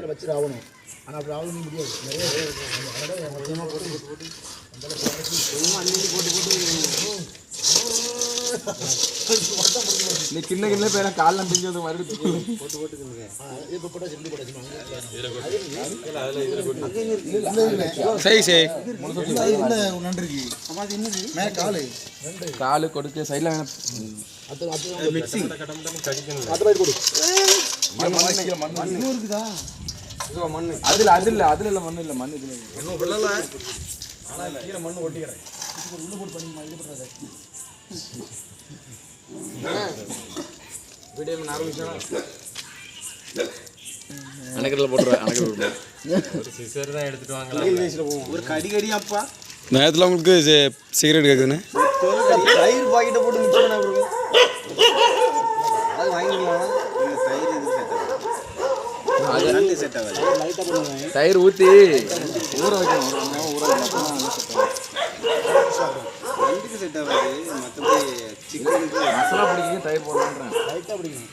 இடத்துல வச்சு ராவணும். ஆனால் அப்படி ராவணும் முடியாது. நிறைய மொத்தமாக போட்டு நீ கிண்ண கிண்ண பேர கால்லாம் பிஞ்சு வந்து மறுபடியும் போட்டுங்க. இப்போ போட்டால் செல்லி போட்டாச்சு. நன்றி. காலு கொடுக்க சைடில் வேணும். அதுல அதுல மண்ணு இல்ல மண்ணு இதுல கீழே மண்ணு ஒட்டிக்கிறேன். உள்ள போட்டு பண்ணி இது பண்றாரு. வீடியோ ஆரம்பிச்சானா அணக்கடல போட்டுறேன். அணக்கடல ஒரு சிசர் தான் எடுத்துட்டு வாங்க. ஒரு கடி அப்பா நேரத்தில் உங்களுக்கு சிகரெட் கேட்குதுண்ணே. தயிர் பாக்கெட்டை போட்டு மிக்ஸ் பண்ண அது வாங்கிக்கலாம். தயிர் ஊற்றி ஊற வைக்கணும். ரெண்டுக்கு செட் ஆகாது. மற்றபடி சிக்கனுக்கு மசாலா பிடிக்கும். தயிர் போடுறேன். லைட்டாக பிடிக்கணும்.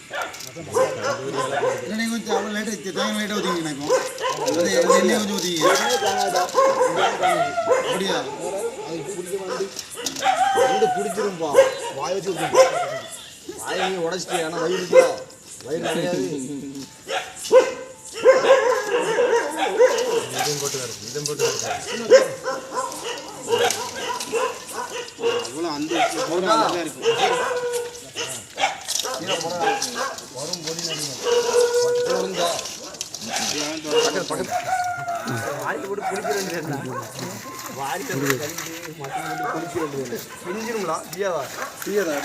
இல்லை கொஞ்சம் அவ்வளோ லைட்டாக தேங்காய் லைட்டாக ஊற்றிங்க. எனக்கும் எண்ணெய் கொஞ்சம் ஊற்றிங்க. அப்படியா அது பிடிக்க வேண்டி ரெண்டு பிடிச்சிரும்பா. வாய் வச்சு ஊற்றிங்க. வாயை நீங்கள் உடச்சிட்டு. ஆனால் வயிறு இருக்கா? வயிறு கிடையாது. இதுவும் போட்டு வருது. அவ்வளோ அந்த இருக்கும். வரும் பொடி பக்கத்து வாய்க்கு போட்டு குளிக்க வேண்டியது. வாய்க்கு குளிக்க வேண்டியது. பிரிஞ்சிருங்களா? தீயாதா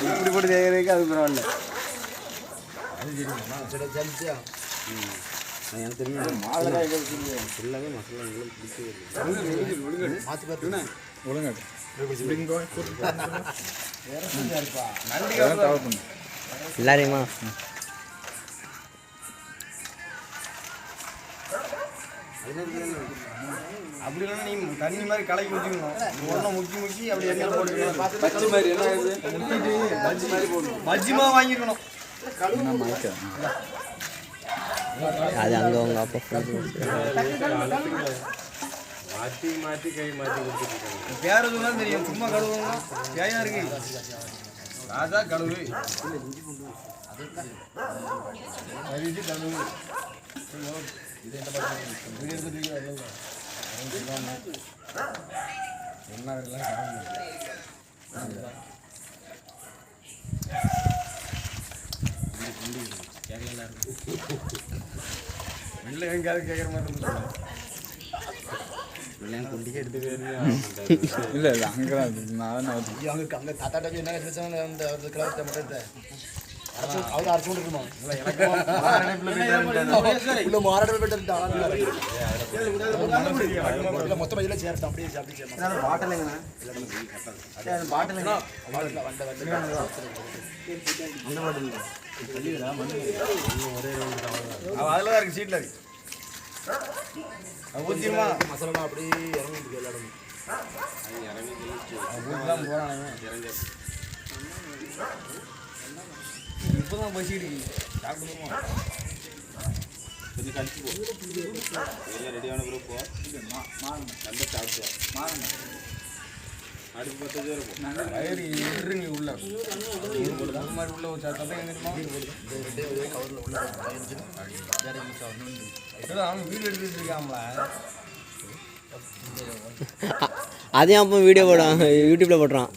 இப்படி போட்டு தேய்க்கிறதுக்கு அது பரவாயில்ல. அது தெரியுமா? சரி ஜலிச்சியா? எனக்கு தெரியும். ஃபுல்லாகவே மசாலாங்களும் பிடிக்கவே இல்லை. மாற்றி பார்த்துண்ணே ஒழுங்கு எல்லாரையுமா அப்படி இல்லைன்னா நீ தண்ணி மாதிரி கலக்கி ஊற்றிக்கணும். ஒன்றும் முக்கி அப்படி எண்ணெய் போட்டுக்கணும். பச்சை மாதிரி என்ன ஆகுது? முக்கிட்டு பஜ்ஜி மாதிரி போடணும். பஜ்ஜிமா வாங்கிக்கணும். அது அங்கே அவங்க அப்பா மாற்றி கை மாற்றி கொடுத்துருக்காங்க. பேர் எதுவும் தெரியும். சும்மா கழுவுங்க. பேயா இருக்கு. ராஜா கழுவு. கழுவு. இது என்ன இல்லை எங்கேயாவது கேட்குற மாதிரி குண்டிக்கே எடுத்து இல்லை அங்கே தான் நான் அங்கே தாத்தாட்ட என்ன எடுத்தாங்க. அந்த கிளாஸ் மட்டும் அவங்க அரைச்சு கொண்டு இருக்குமா? மாறாட மொத்தம் இதில் சேர்த்தான். அப்படியே பாட்டலைங்கண்ணா. பாட்டலைங்க அதில் தான் இருக்கு. சீட்டில் இருக்கு. ஊற்றிடுமா மசாலா அப்படியே இறங்கிட்டு எல்லாரும் போகிறாங்க. இப்போதான் பசிக்கிட்டு சாப்பிடுமா? கொஞ்சம் கழிச்சு போ. எல்லாம் ரெடியான பிறகு போ. நல்லா சாப்பிடுவோம். அடுப்பு 10 பேர் இருக்கும். வயிறு இருங்க உள்ள மாதிரி உள்ள ஒரு சத்தம் எங்கிருமா கவரில் உள்ள அவங்க வீடு எடுத்துட்டு இருக்காங்களா? அதையும் அப்போ வீடியோ போடுறான். யூடியூப்ல போடுறான்.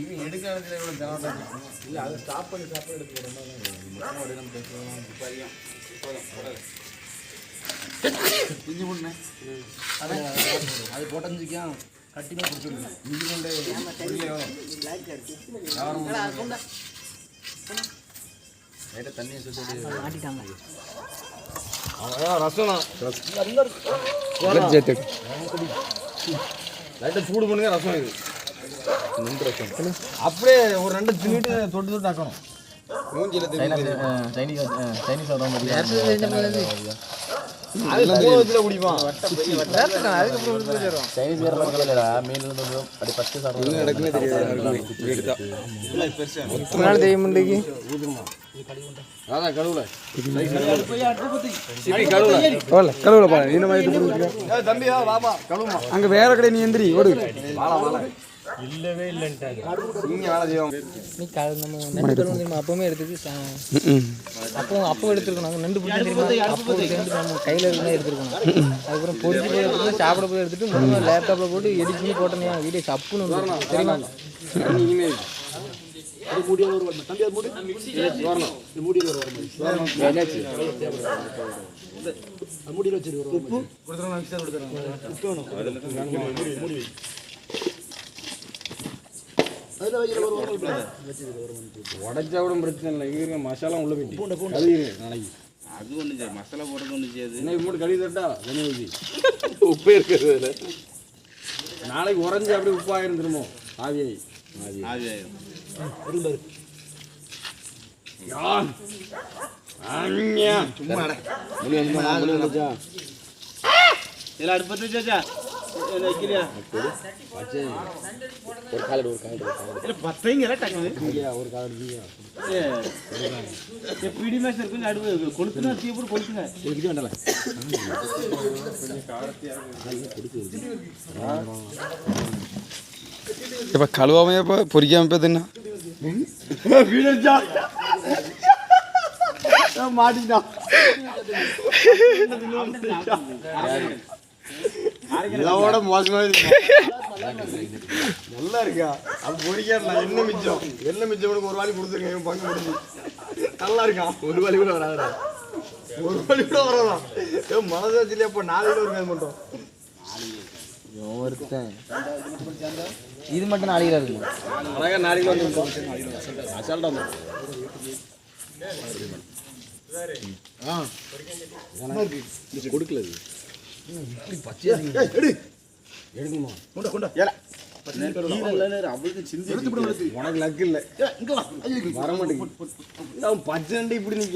இவன் எடுக்கிறதுல இவ்வளோ தேவை இல்லை. அதை ஸ்டாப் பண்ணி எடுத்து இஞ்சி போட்டுனேன். அது போட்டஞ்சிக்கா கட்டினா பிடிச்சிருங்க. இஞ்சி கொண்டு லைட்டாக தண்ணியை சுற்றி ரசம் லைட்டாக சூடு பண்ணுங்க. ரசம் இது அப்படியே ஒரு 2 தின்னுட்டு தொட்டு ஆக்கணும். மூஞ்சியில் சைனீஸ் குடிப்பான் அங்க வேற கடை நீ எந்திரி ஓடு இல்லவே இல்லைன்ட்டாங்க. அப்பவுமே எடுத்துட்டு அப்போ எடுத்துருக்கோம். நாங்கள் நண்டு பிடிச்சி அப்போ சேர்ந்து நம்ம கையில் இருந்தால் எடுத்துருக்கோம். அதுக்கப்புறம் பொறிச்சு போய் எடுத்துட்டு சாப்பிட போய் எடுத்துட்டு மூணு லேப்டாப்பில் போட்டு எடிட் பண்ணி போட்டோம். வீடியோ சப்புன்னு வந்து தெரியுமா? உடச்சா கூட பிரச்சனை இல்லை. இங்க இருக்க மசாலா உள்ள போயிட்டு நாளைக்கு அது ஒன்று செய்யாது, மசாலா போடுறது ஒன்று செய்யாது. என்ன மூணு கழுவி தட்டா தண்ணி ஊற்றி உப்பு இருக்கிறது நாளைக்கு உறைஞ்சி அப்படியே உப்பாயிரும் திரும்ப ஆவியாயி ஆவியாயிரும். எல்லாம் அடுப்பத்து வச்சாச்சா வைக்கலையா? ஒரு காலடு பத்தைங்க டக்குது ஒரு காலடு பிடி மேட்ச் இருக்கு. அடுப்பு கொளுத்துனா தீ போட்டு கொளுத்துங்க. வேண்டல இப்போ கழுவாமையா இப்போ பொரிக்காம இப்போ தின்னா மாட்டிக்கிட்டான். இதோட மோசமா நல்லா இருக்கா? அது பொறிக்காடலாம். என்ன மிச்சம் உனக்கு ஒரு வாலி கொடுத்துருக்கேன் பங்கு முடிஞ்சு. நல்லா இருக்கான். ஒரு வாலி கூட வராதா? ஒரு வாலி கூட வராதா? மனசு வச்சுலையா? இப்போ 4 கிலோ இருக்காது மட்டும். ஒருத்தன் இது மட்டும் 4 கிலோ இருக்கு. அழகா 4 கிலோ வந்து அசால்ட்டா வந்து கொடுக்கல. எடுக்கணுமா? உனக்கு லக்கு இல்லை. வர மாட்டேங்குது. பச்சை இப்படி நிற்க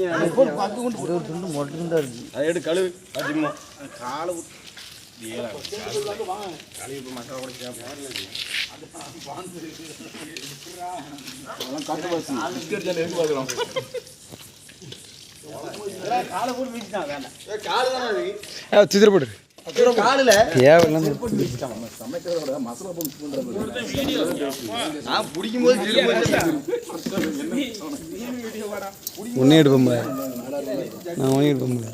மட்டும் தான் இருக்கு. அதை எடுத்து கழுவு அதிகமா காலை சித்திர போடு காலில் நான் பிடிக்கும் போது ஒன்னே எடுப்போம்ல. நான் ஒன்னே எடுப்போம்ல.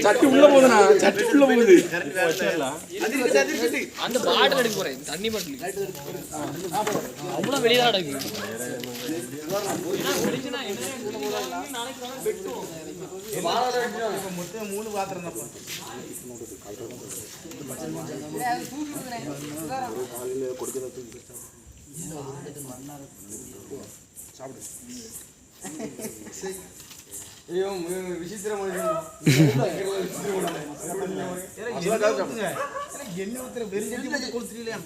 சட்டி உள்ள போகுதுண்ணா. சட்டி உள்ள போகுது. அந்த பாட்டில் எடுக்க போறேன். தண்ணி பாட்டில் அவ்வளோ வெளியே தான் எடுக்கு. மொத்தம் 3 பாத்திரம் தான். ஐயோ விசித்திரம் எண்ணெய் ஊத்துற வெறும் கொடுத்துருக்கலையா?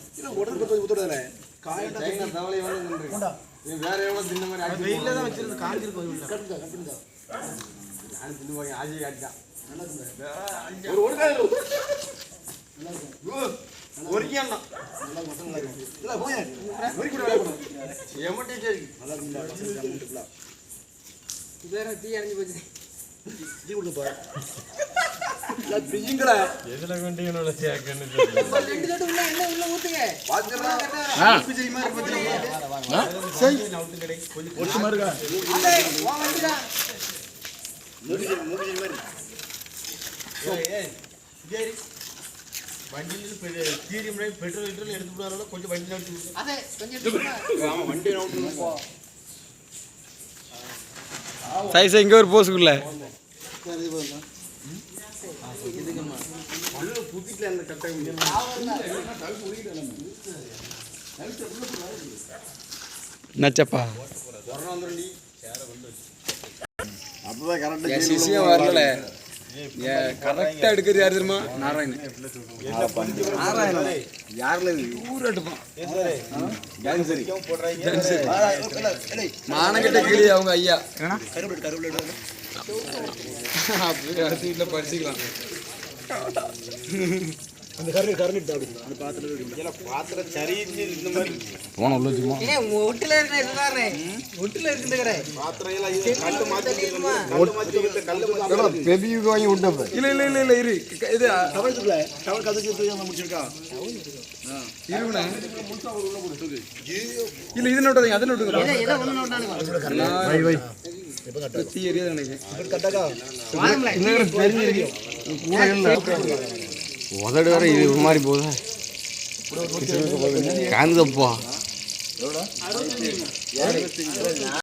வேற எவ்வளோ தின்ன மாதிரி வெயில தான் வச்சிருந்து காஞ்சிருக்கும். ஆஜி காட்டிட்டான். எதுல கொண்டு இவனோட சேர்க்கன்னு வண்டியில் பெட்ரோல் லிட்டர் எடுத்து விடுவாரோட கொஞ்சம் வண்டி சைஸ் இங்கே ஒரு போஸுக்குள்ள நச்சப்பா அப்படி அப்பதான் கரெக்டா என் சிசியம் வரல கரெக்டா எடுக்கிறது யாரு தெரியுமா நாராயணன் யாருல ஊர் எடுப்பான் மானங்கிட்ட கிளி அவங்க ஐயா அப்படியே அடுத்த வீட்டுல படிச்சுக்கலாம் பாத்திரம் சரி இந்த மாதிரி போன உள்ள சும்மா ஒட்டுல இருக்கிற ஒட்டுல இருக்கிற பாத்திரம் எல்லாம் இது கல்லு மாத்தி கல்லு மாத்தி பெபிக்கு வாங்கி விட்டப்ப இல்ல இரு இது டவர் கதைச்சு முடிச்சிருக்கா இருங்கண்ணே இல்ல இது நோட்டாதீங்க அதை நோட்டுங்க தீ எரியாது எனக்கு உதடு வேற இது மாதிரி போகுதா காந்துதப்பா